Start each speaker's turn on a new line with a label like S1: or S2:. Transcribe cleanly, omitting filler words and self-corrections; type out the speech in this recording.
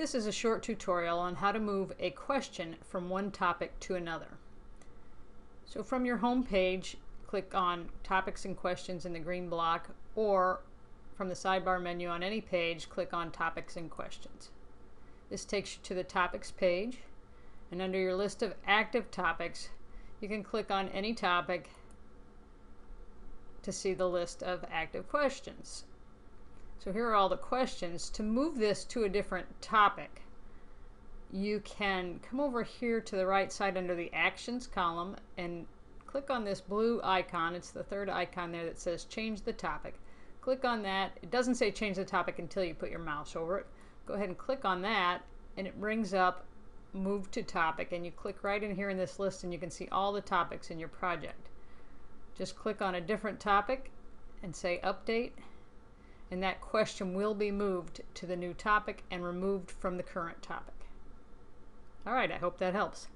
S1: This is a short tutorial on how to move a question from one topic to another. So from your home page, click on Topics and Questions in the green block, or from the sidebar menu on any page, click on Topics and Questions. This takes you to the Topics page, and under your list of active topics, you can click on any topic to see the list of active questions. So here are all the questions. To move this to a different topic, you can come over here to the right side under the Actions column and click on this blue icon. It's the third icon there that says Change the Topic. Click on that. It doesn't say change the topic until you put your mouse over it. Go ahead and click on that, and it brings up Move to Topic, and you click right in here in this list and you can see all the topics in your project. Just click on a different topic and say Update, and that question will be moved to the new topic and removed from the current topic. All right, I hope that helps.